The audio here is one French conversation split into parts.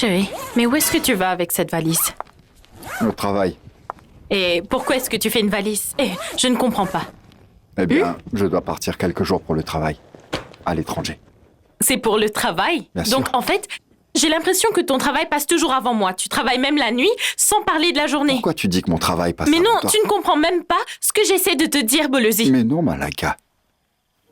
Chérie, mais où est-ce que tu vas avec cette valise? Au travail. Et pourquoi est-ce que tu fais une valise? Je ne comprends pas. Eh bien, je dois partir quelques jours pour le travail. À l'étranger. C'est pour le travail? Bien Donc, sûr. en fait, j'ai l'impression que ton travail passe toujours avant moi. Tu travailles même la nuit, sans parler de la journée. Pourquoi tu dis que mon travail passe Mais avant non, toi? tu ne comprends même pas ce que j'essaie de te dire, Bolozi. Mais non, Malaka.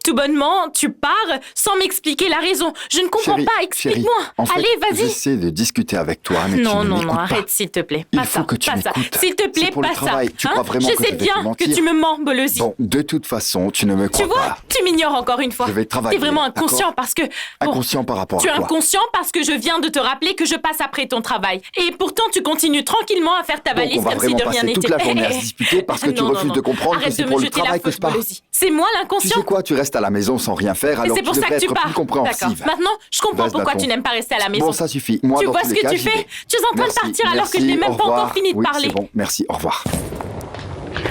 Tout bonnement, tu pars sans m'expliquer la raison. Je ne comprends Chérie, pas, explique-moi. en fait, Allez, vas-y. j'essaie de discuter avec toi, mais Non, tu ne non, m'écoutes non, pas. arrête, s'il te plaît. Il Pas faut ça, que tu pas ça. m'écoutes. S'il te plaît, C'est pour le pas travail. ça. Tu crois vraiment Je que sais je vais bien te que mentir? tu me mens, Bolozi. Bon, de toute façon, tu ne me crois Tu vois, pas. tu m'ignores encore une fois. Je vais travailler, T'es vraiment inconscient d'accord? parce que... Bon, Inconscient par rapport tu es à quoi? inconscient parce que je viens de te rappeler que je passe après ton travail. Et pourtant, tu continues tranquillement à faire ta Donc, valise on va comme si vraiment de rien passer n'était. toute la journée à se disputer parce que tu Non, refuses non, de comprendre Arrête que c'est de me pour le jeter la travail que faute, je pars. Bolozi. C'est moi Tu l'inconscient. sais quoi? Tu restes à la maison sans rien faire, Et alors c'est tu pour ça devrais que tu être pars. plus compréhensive. D'accord. Maintenant, je comprends Baisse pourquoi d'un tu ton. n'aimes pas rester à la maison. Bon, ça suffit. Moi, Tu dans vois tous ce les que cas, tu j'y fais? vais. Tu es en train de Merci, partir alors que je merci, n'ai même au pas encore revoir. fini de Oui, parler. c'est bon, merci, au revoir.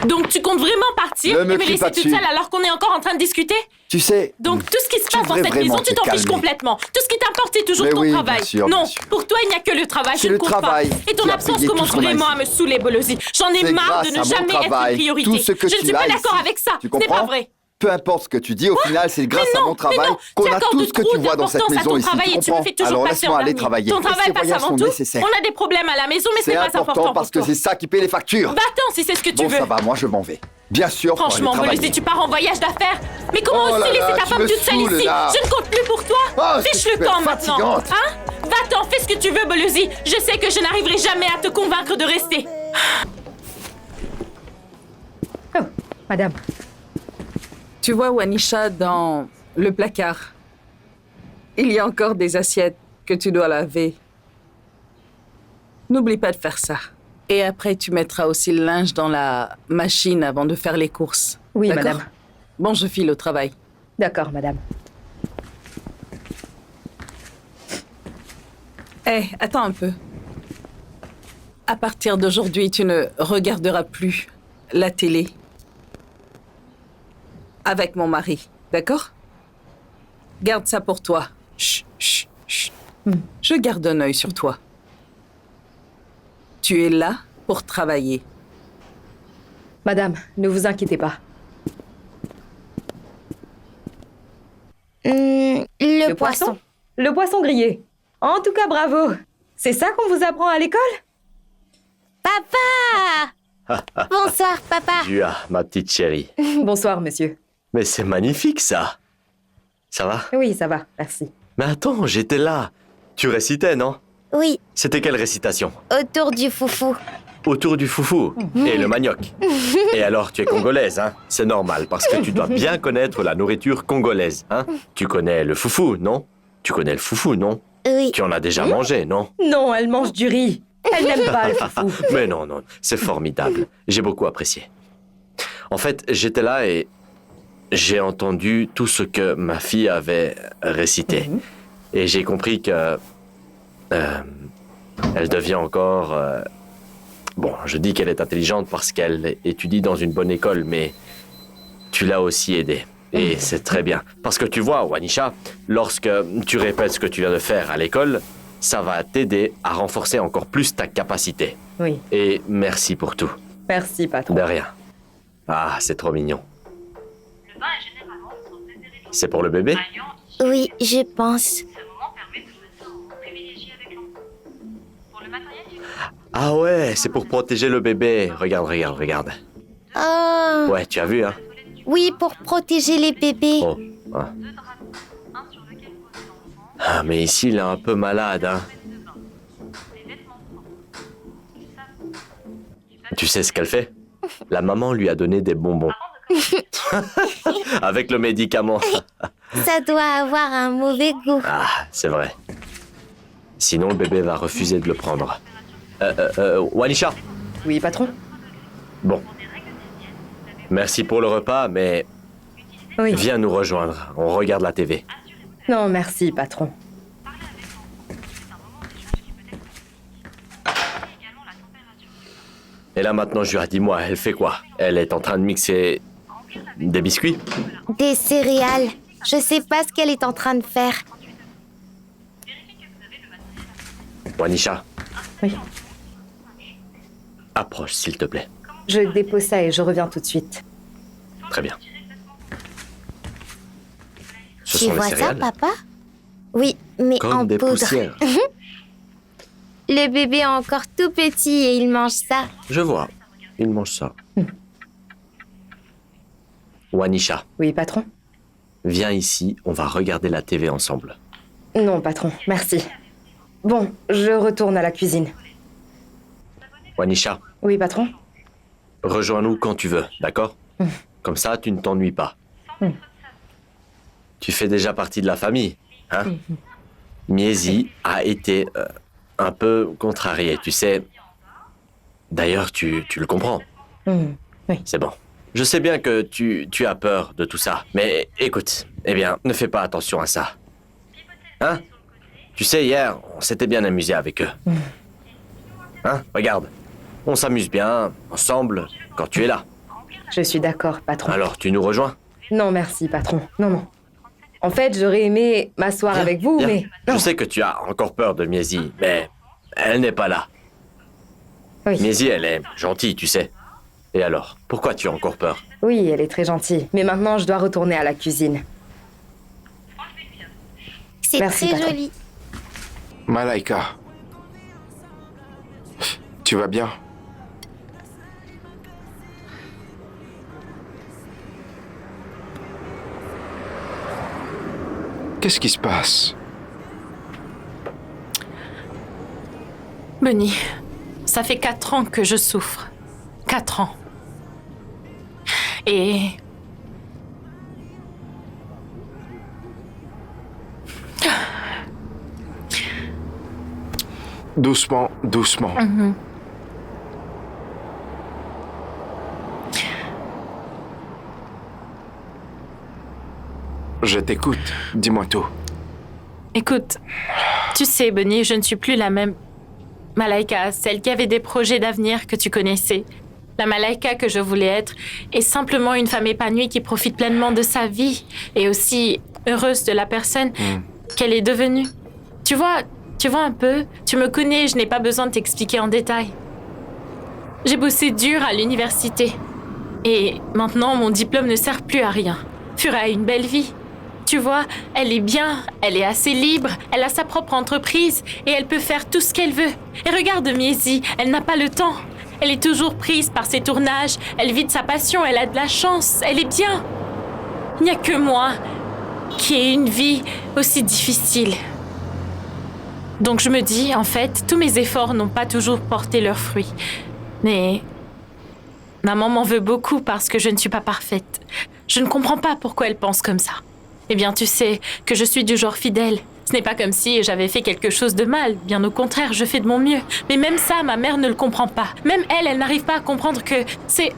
Donc tu comptes vraiment partir Ne et me me crie laisser pas toute dessus. seule alors qu'on est encore en train de discuter? Tu sais... Donc tout ce qui se Tu passe dans devrais cette maison, vraiment tu te t'en fiches calmer. complètement. Tout ce qui t'importe, c'est toujours Mais ton oui, bien travail. sûr, Non, bien sûr. pour toi, il n'y a que le travail. C'est Je ne le compte travail pas. Et ton qui a absence payé commence tout ce qu'on a vraiment dit. à me saouler, Bolozi. J'en ai C'est marre de grâce ne à mon jamais être une travail. priorité. Tout ce que je ne tu suis pas as d'accord ici. avec ça. Tu Ce n'est pas comprends? vrai. Peu importe ce que tu dis, au final, c'est grâce à mon travail qu'on tu a accordes tout ce que trop tu vois dans cette d'importance à maison ton ici. travail Tu et tu me comprends? fais toujours Alors passer laisse-moi en aller dernier. travailler. Ton Et ces travail passe voyages avant sont tout. nécessaires. On a des problèmes à la maison, mais ce C'est n'est pas important important pour parce que toi. c'est ça qui paye les factures. Va-t'en si c'est ce que tu Bon, veux. ça va, moi je m'en vais. Bien sûr, pour aller Franchement, Bolozi, travailler. tu pars en voyage d'affaires. Mais comment Oh là oser laisser là, ta tu femme me toute seule saoules, ici? là. Je ne compte plus pour toi. Oh, Fiche c'est le camp super maintenant. fatigante. Hein? Va-t'en, fais ce que tu veux, Bolozi. Je sais que je n'arriverai jamais à te convaincre de rester. Oh, madame. Tu vois, Wanisha, dans le placard, il y a encore des assiettes que tu dois laver. N'oublie pas de faire ça. Et après, tu mettras aussi le linge dans la machine avant de faire les courses. Oui, D'accord? madame. Bon, je file au travail. D'accord, madame. Attends un peu. À partir d'aujourd'hui, tu ne regarderas plus la télé avec mon mari, d'accord? Garde ça pour toi. Chut, chut, chut. Je garde un œil sur toi. Tu es là pour travailler. Madame, ne vous inquiétez pas. Le poisson. Le poisson grillé. En tout cas, bravo. C'est ça qu'on vous apprend à l'école? Papa! Bonsoir, papa. Jua, ma petite chérie. Bonsoir, monsieur. Mais c'est magnifique, ça. Ça va? Oui, ça va, merci. Mais attends, j'étais là. Tu récitais, non? Oui, C'était quelle récitation? autour du foufou. Autour du foufou et le manioc. Et alors, tu es congolaise, hein? C'est normal, parce que tu dois bien connaître la nourriture congolaise, hein? Tu connais le foufou, non? Tu connais le foufou, non? Oui. Tu en as déjà mangé, non? Non, elle mange du riz. Elle n'aime pas le foufou. Mais non, non, c'est formidable. J'ai beaucoup apprécié. En fait, j'étais là et j'ai entendu tout ce que ma fille avait récité. Et j'ai compris que... elle devient encore... bon, je dis qu'elle est intelligente parce qu'elle étudie dans une bonne école, mais tu l'as aussi aidée. Et c'est très bien. Parce que tu vois, Wanisha, lorsque tu répètes ce que tu viens de faire à l'école, ça va t'aider à renforcer encore plus ta capacité. Oui, Et merci pour tout. merci, patron. De rien. Ah, c'est trop mignon. C'est pour le bébé? Oui, je pense. Ah ouais, c'est pour protéger le bébé. Regarde, regarde, regarde. Oh, Ouais, tu as vu, hein? oui, pour protéger les bébés. Oh. Ah. Ah, mais ici, il est un peu malade, hein? Tu sais ce qu'elle fait? La maman lui a donné des bonbons. Avec le médicament. Ça doit avoir un mauvais goût. Ah, c'est vrai. Sinon, le bébé va refuser de le prendre. Wanisha, Oui, patron? bon. Merci pour le repas, mais Oui. viens nous rejoindre. On regarde la TV. Non, merci, patron. Et là, maintenant, Jura, dis-moi, elle fait quoi? Elle est en train de mixer des biscuits? Des céréales. Je sais pas ce qu'elle est en train de faire. Wanisha, Oui. approche, s'il te plaît. Je dépose ça et je reviens tout de suite. Très bien. Ce Tu sont les vois ça, céréales. papa? Oui, mais en Comme des poudre. poussières. Le bébé est encore tout petit et il mange ça. Je vois. Il mange ça. Wanisha, Oui, patron? viens ici, on va regarder la TV ensemble. Non, patron, merci. Bon, je retourne à la cuisine. Wanisha, Oui, patron? rejoins-nous quand tu veux, d'accord? Comme ça, tu ne t'ennuies pas. Tu fais déjà partie de la famille, hein? Miezi a été un peu contrarié, tu sais. D'ailleurs, tu le comprends. Oui. C'est bon. Je sais bien que tu as peur de tout ça, mais écoute, eh bien, ne fais pas attention à ça. Hein? Tu sais, hier, on s'était bien amusé avec eux. Hein? Regarde, on s'amuse bien, ensemble, quand tu es là. Je suis d'accord, patron. Alors, tu nous rejoins? Non, merci, patron. Non, non. En fait, j'aurais aimé m'asseoir Viens, avec vous, viens. mais... Je Non. sais que tu as encore peur de Miezi, mais elle n'est pas là. Oui. Miezi, elle est gentille, tu sais. Et alors, pourquoi tu as encore peur? Oui, elle est très gentille. Mais maintenant, je dois retourner à la cuisine. C'est Merci, très patron. joli. Malaika. Tu vas bien? Qu'est-ce qui se passe? Bunny, ça fait 4 ans que je souffre. 4 ans. Et... Doucement, doucement. Je t'écoute. Dis-moi tout. Écoute, tu sais, Bunny, je ne suis plus la même Malaika, celle qui avait des projets d'avenir que tu connaissais. La Malaika que je voulais être est simplement une femme épanouie qui profite pleinement de sa vie et aussi heureuse de la personne qu'elle est devenue. Tu vois un peu, tu me connais, je n'ai pas besoin de t'expliquer en détail. J'ai bossé dur à l'université et maintenant mon diplôme ne sert plus à rien. Fura a une belle vie. Tu vois, elle est bien, elle est assez libre, elle a sa propre entreprise et elle peut faire tout ce qu'elle veut. Et regarde Miezi, elle n'a pas le temps. Elle est toujours prise par ses tournages, elle vit de sa passion, elle a de la chance, elle est bien. Il n'y a que moi qui ai une vie aussi difficile. Donc je me dis, en fait, tous mes efforts n'ont pas toujours porté leurs fruits. Mais maman m'en veut beaucoup parce que je ne suis pas parfaite. Je ne comprends pas pourquoi elle pense comme ça. Eh bien, tu sais que je suis du genre fidèle. Ce n'est pas comme si j'avais fait quelque chose de mal. Bien au contraire, je fais de mon mieux. Mais même ça, ma mère ne le comprend pas. Même elle n'arrive pas à comprendre que c'est...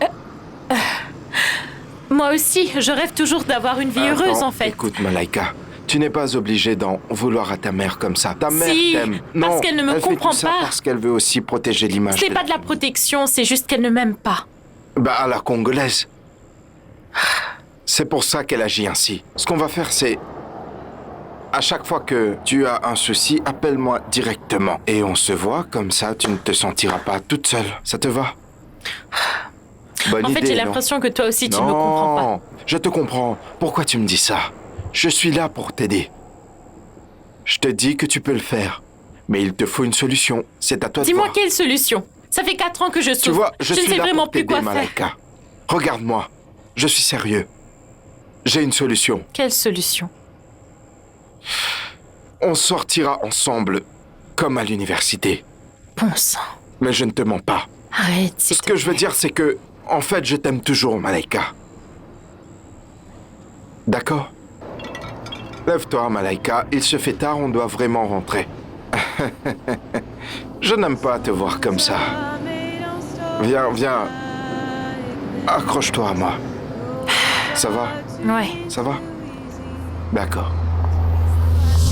Moi aussi, je rêve toujours d'avoir une vie heureuse, Attends, en fait. Écoute, Malaika. Tu n'es pas obligée d'en vouloir à ta mère comme ça. Ta mère Si, t'aime. parce Non, qu'elle ne me elle fait comprend tout ça pas. parce qu'elle veut aussi protéger l'image. Ce n'est pas de la protection, c'est juste qu'elle ne m'aime pas. Bah, à la congolaise. C'est pour ça qu'elle agit ainsi. Ce qu'on va faire, c'est... À chaque fois que tu as un souci, appelle-moi directement. Et on se voit, comme ça, tu ne te sentiras pas toute seule. Ça te va? Bonne En fait, idée, j'ai non? l'impression que toi aussi, tu ne me comprends pas. Non, je te comprends. Pourquoi tu me dis ça? Je suis là pour t'aider. Je te dis que tu peux le faire. Mais il te faut une solution. C'est à toi de Dis-moi voir. quelle solution. Ça fait 4 ans que je souffre. Tu vois, je ne suis sais là vraiment pour plus t'aider, quoi faire. Malaika. Regarde-moi. Je suis sérieux. J'ai une solution. Quelle solution? On sortira ensemble, comme à l'université. Bon sang. Mais je ne te mens pas. Arrête, s'il Ce te que je veux plaît. dire, c'est que, en fait, je t'aime toujours, Malaika. D'accord? Lève-toi, Malaika. Il se fait tard, on doit vraiment rentrer. Je n'aime pas te voir comme ça. Viens, viens. Accroche-toi à moi. Ça va? Ouais. Ça va? D'accord.